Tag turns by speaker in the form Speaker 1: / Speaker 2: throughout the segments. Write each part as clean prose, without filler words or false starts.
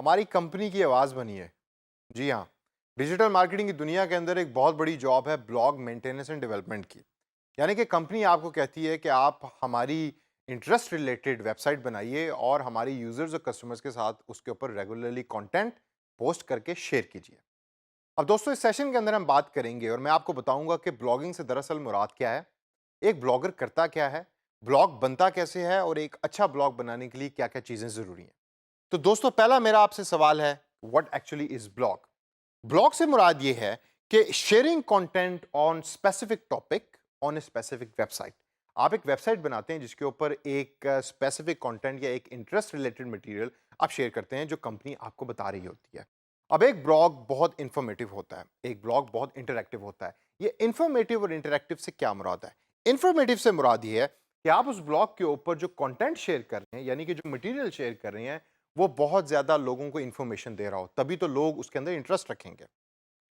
Speaker 1: हमारी कंपनी की आवाज़ बनिए। जी हाँ, डिजिटल मार्केटिंग की दुनिया के अंदर एक बहुत बड़ी जॉब है ब्लॉग मेंटेनेंस एंड डेवलपमेंट की। यानी कि कंपनी आपको कहती है कि आप हमारी इंटरेस्ट रिलेटेड वेबसाइट बनाइए और हमारी यूज़र्स और कस्टमर्स के साथ उसके ऊपर रेगुलरली कंटेंट पोस्ट करके शेयर कीजिए। अब दोस्तों, इस सेशन के अंदर हम बात करेंगे और मैं आपको बताऊंगा कि ब्लॉगिंग से दरअसल मुराद क्या है, एक ब्लॉगर करता क्या है, ब्लॉग बनता कैसे है और एक अच्छा ब्लॉग बनाने के लिए क्या-क्या चीज़ें ज़रूरी हैं। तो दोस्तों, पहला मेरा आपसे सवाल है, what actually is blog? Blog से मुराद ये है कि sharing content on specific topic on a specific website. आप एक वेबसाइट बनाते हैं जिसके ऊपर एक स्पेसिफिक कंटेंट या एक इंटरेस्ट रिलेटेड मटेरियल आप शेयर करते हैं जो कंपनी आपको बता रही होती है। अब एक ब्लॉग बहुत इंफॉर्मेटिव होता है, एक ब्लॉग बहुत इंटरैक्टिव होता है। ये इंफॉर्मेटिव और इंटरैक्टिव से क्या मुराद है? इंफॉर्मेटिव से मुराद ये है कि आप उस ब्लॉग के ऊपर जो कंटेंट शेयर कर रहे हैं, यानी कि जो मटेरियल शेयर कर रहे हैं, वो बहुत ज़्यादा लोगों को इन्फॉर्मेशन दे रहा हो, तभी तो लोग उसके अंदर इंटरेस्ट रखेंगे।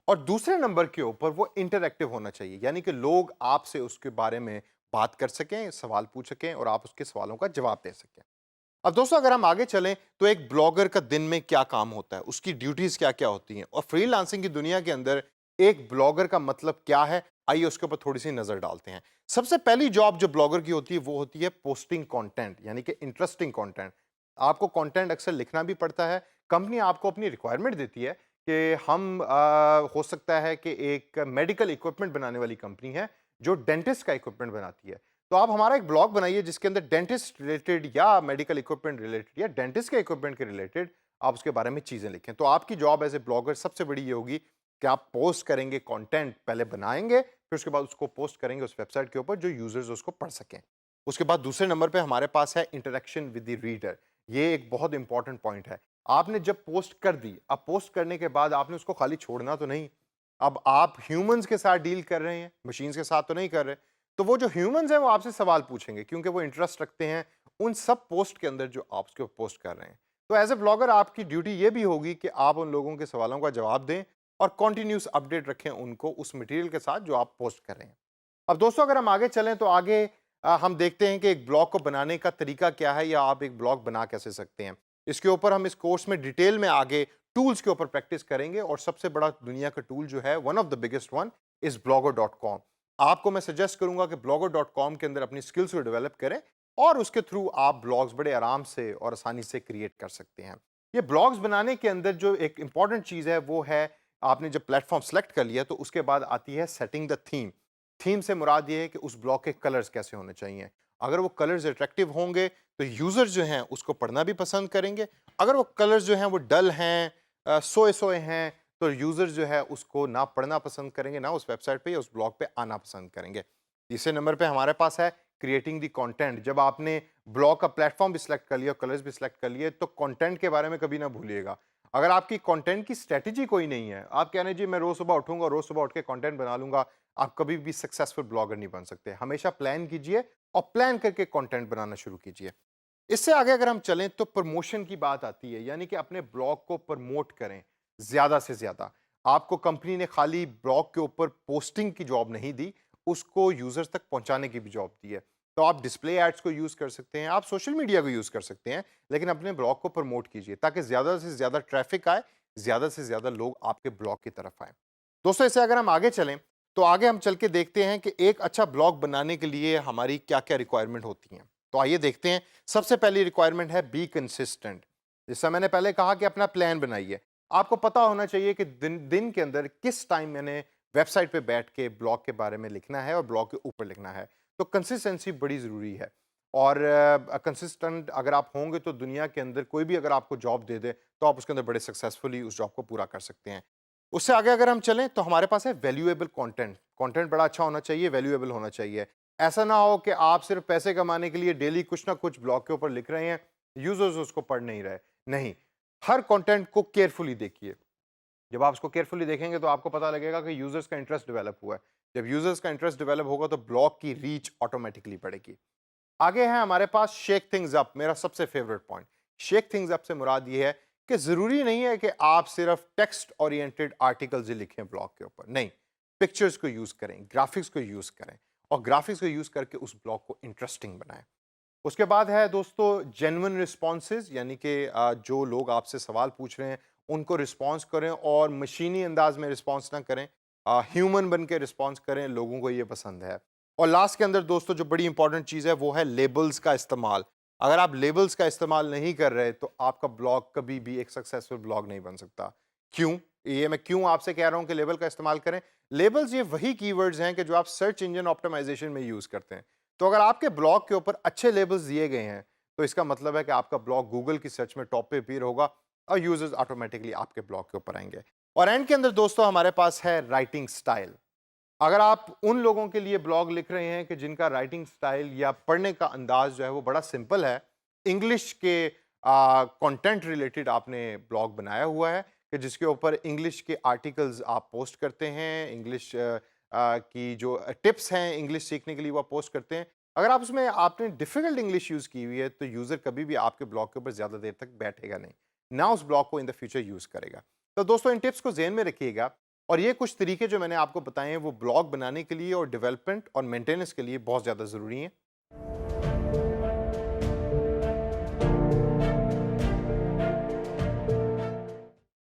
Speaker 1: और दूसरे नंबर के ऊपर वो इंटरैक्टिव होना चाहिए, यानी कि लोग आपसे उसके बारे में बात कर सकें, सवाल पूछ सकें और आप उसके सवालों का जवाब दे सकें। अब दोस्तों, अगर हम आगे चलें तो एक ब्लॉगर का दिन में क्या काम होता है, उसकी ड्यूटीज़ क्या-क्या होती हैं और फ्रीलांसिंग की दुनिया के अंदर एक ब्लॉगर का मतलब क्या है, आइए उसके ऊपर थोड़ी-सी नज़र डालते हैं। सबसे पहली जॉब जो ब्लॉगर की होती है वो होती है पोस्टिंग कंटेंट, यानी कि इंटरेस्टिंग कंटेंट। आपको कंटेंट अक्सर लिखना भी पड़ता है। कंपनी आपको अपनी रिक्वायरमेंट देती है कि हम हो सकता है कि एक मेडिकल इक्विपमेंट बनाने वाली कंपनी है जो डेंटिस्ट का इक्विपमेंट बनाती है। तो आप हमारा एक ब्लॉग बनाइए जिसके अंदर डेंटिस्ट रिलेटेड या मेडिकल इक्विपमेंट रिलेटेड या डेंटिस्ट के इक्विपमेंट के रिलेटेड आप उसके बारे में चीज़ें लिखें। तो आपकी जॉब एज़ ए ब्लॉगर सबसे बड़ी ये होगी कि आप पोस्ट करेंगे, कंटेंट पहले बनाएँगे, फिर उसके बाद उसको पोस्ट करेंगे उस वेबसाइट के ऊपर जो यूज़र्स उसको पढ़ सकें। उसके बाद दूसरे नंबर पे हमारे पास है इंटरैक्शन विद द रीडर। ये एक बहुत इंपॉर्टेंट पॉइंट है। आपने जब पोस्ट कर दी, अब पोस्ट करने के बाद आपने उसको खाली छोड़ना तो नहीं। अब आप ह्यूमन्स के साथ डील कर रहे हैं, मशीन्स के साथ तो नहीं कर रहे। तो वो जो ह्यूमन्स हैं वो आपसे सवाल पूछेंगे क्योंकि वो इंटरेस्ट रखते हैं उन सब पोस्ट के अंदर जो आप उसके पोस्ट कर रहे हैं। तो एज ए ब्लॉगर आपकी ड्यूटी ये भी होगी कि आप उन लोगों के सवालों का जवाब दें और कंटिन्यूस अपडेट रखें उनको उस मटेरियल के साथ जो आप पोस्ट कर रहे हैं। अब दोस्तों, अगर हम आगे चलें तो आगे हम देखते हैं कि एक ब्लॉग को बनाने का तरीका क्या है या आप एक ब्लॉग बना कैसे सकते हैं। इसके ऊपर हम इस कोर्स में डिटेल में आगे टूल्स के ऊपर प्रैक्टिस करेंगे और सबसे बड़ा दुनिया का टूल जो है, one of the biggest one, is blogger.com। आपको मैं सजेस्ट करूंगा कि blogger.com के अंदर अपनी स्किल्स को डेवलप करें और उसके थ्रू आप ब्लॉग्स बड़े आराम से और आसानी से क्रिएट कर सकते हैं। ये ब्लॉग्स बनाने के अंदर जो एक इंपॉर्टेंट चीज़ है वो है, आपने जब प्लेटफॉर्म सेलेक्ट कर लिया तो उसके बाद आती है सेटिंग द थीम। थीम से मुराद ये है कि उस ब्लॉग के कलर्स कैसे होने चाहिए। अगर वो कलर्स अट्रैक्टिव होंगे तो यूज़र्स जो हैं उसको पढ़ना भी पसंद करेंगे। अगर वो कलर्स जो हैं वो डल हैं, सोए-सोए हैं, तो यूज़र्स जो है उसको ना पढ़ना पसंद करेंगे, ना उस वेबसाइट पे या उस ब्लॉग पे आना पसंद करेंगे। तीसरे नंबर पे हमारे पास है क्रिएटिंग द कंटेंट। जब आपने ब्लॉग का प्लेटफॉर्म भी सिलेक्ट कर लिया, कलर्स भी सिलेक्ट कर लिए, तो कंटेंट के बारे में कभी ना भूलिएगा। अगर आपकी कंटेंट की स्ट्रैटेजी कोई नहीं है, आप कह रहे हैं जी मैं रोज़ सुबह उठूँगा, रोज़ सुबह उठ के कंटेंट बना लूँगा, आप कभी भी सक्सेसफुल ब्लॉगर नहीं बन सकते। हमेशा प्लान कीजिए और प्लान करके कंटेंट बनाना शुरू कीजिए। इससे आगे अगर हम चलें तो प्रमोशन की बात आती है, यानी कि अपने ब्लॉग को प्रमोट करें ज़्यादा से ज़्यादा। आपको कंपनी ने खाली ब्लॉग के ऊपर पोस्टिंग की जॉब नहीं दी, उसको यूज़र्स तक पहुँचाने की भी जॉब दी है। तो आप डिस्प्ले एड्स को यूज़ कर सकते हैं, आप सोशल मीडिया को यूज़ कर सकते हैं, लेकिन अपने ब्लॉग को प्रमोट कीजिए ताकि ज़्यादा से ज़्यादा ट्रैफ़िक आए, ज़्यादा से ज़्यादा लोग आपके ब्लॉग की तरफ आएँ। दोस्तों, इससे अगर हम आगे चलें, तो आगे हम चल के देखते हैं कि एक अच्छा ब्लॉग बनाने के लिए हमारी क्या-क्या रिक्वायरमेंट होती हैं। तो आइए देखते हैं। सबसे पहली रिक्वायरमेंट है बी कंसिस्टेंट। जैसा मैंने पहले कहा कि अपना प्लान बनाइए। आपको पता होना चाहिए कि दिन दिन के अंदर किस टाइम मैंने वेबसाइट पे बैठ के ब्लॉग के बारे में लिखना है और ब्लॉग के ऊपर लिखना है। तो कंसिस्टेंसी बड़ी ज़रूरी है और कंसिस्टेंट अगर आप होंगे तो दुनिया के अंदर कोई भी अगर आपको जॉब दे दे, तो आप उसके अंदर बड़े सक्सेसफुली उस जॉब को पूरा कर सकते हैं। उससे आगे अगर हम चलें तो हमारे पास है वैल्यूएबल कंटेंट। कंटेंट बड़ा अच्छा होना चाहिए, वैल्यूएबल होना चाहिए। ऐसा ना हो कि आप सिर्फ पैसे कमाने के लिए डेली कुछ ना कुछ ब्लॉग के ऊपर लिख रहे हैं, यूजर्स उसको पढ़ नहीं रहे। नहीं, हर कंटेंट को केयरफुली देखिए। जब आप उसको केयरफुली देखेंगे तो आपको पता लगेगा कि यूजर्स का इंटरेस्ट डेवलप हुआ है। जब यूजर्स का इंटरेस्ट डेवलप होगा तो ब्लॉग की रीच ऑटोमेटिकली बढ़ेगी। आगे है हमारे पास शेक थिंग्स अप, मेरा सबसे favourite point. Shake things up से मुराद ये है कि जरूरी नहीं है कि आप सिर्फ टेक्स्ट ओरिएंटेड आर्टिकल्स ही लिखें ब्लॉग के ऊपर। नहीं, पिक्चर्स को यूज करें, ग्राफिक्स को यूज करें और ग्राफिक्स को यूज करके उस ब्लॉग को इंटरेस्टिंग बनाएं। उसके बाद है दोस्तों जेन्युइन रिस्पॉन्सेज, यानी कि जो लोग आपसे सवाल पूछ रहे हैं उनको रिस्पॉन्स करें और मशीनी अंदाज में रिस्पॉन्स ना करें, ह्यूमन बन के रिस्पॉन्स करें, लोगों को ये पसंद है। और लास्ट के अंदर दोस्तों जो बड़ी इंपॉर्टेंट चीज़ है वो है लेबल्स का इस्तेमाल। अगर आप लेबल्स का इस्तेमाल नहीं कर रहे तो आपका ब्लॉग कभी भी एक सक्सेसफुल ब्लॉग नहीं बन सकता। क्यों? ये मैं क्यों आपसे कह रहा हूँ कि लेबल का इस्तेमाल करें? लेबल्स ये वही कीवर्ड्स हैं कि जो आप सर्च इंजन ऑप्टिमाइजेशन में यूज़ करते हैं। तो अगर आपके ब्लॉग के ऊपर अच्छे लेबल्स दिए गए हैं, तो इसका मतलब है कि आपका ब्लॉग गूगल की सर्च में टॉप पे अपीयर होगा और यूजर्स ऑटोमेटिकली आपके ब्लॉग के ऊपर आएंगे। और एंड के अंदर दोस्तों हमारे पास है राइटिंग स्टाइल। अगर आप उन लोगों के लिए ब्लॉग लिख रहे हैं कि जिनका राइटिंग स्टाइल या पढ़ने का अंदाज जो है वो बड़ा सिंपल है, इंग्लिश के कंटेंट रिलेटेड आपने ब्लॉग बनाया हुआ है कि जिसके ऊपर इंग्लिश के आर्टिकल्स आप पोस्ट करते हैं, इंग्लिश की जो टिप्स हैं इंग्लिश सीखने के लिए वो आप पोस्ट करते हैं। अगर आप उसमें आपने डिफ़िकल्ट इंग्लिश यूज़ की हुई है तो यूज़र कभी भी आपके ब्लॉग के ऊपर ज़्यादा देर तक बैठेगा नहीं, ना उस ब्लॉग को इन द फ्यूचर यूज़ करेगा। तो दोस्तों इन टिप्स को ज़हन में रखिएगा और ये कुछ तरीके जो मैंने आपको बताए हैं वो ब्लॉग बनाने के लिए और डेवलपमेंट और मेंटेनेंस के लिए बहुत ज़्यादा ज़रूरी हैं।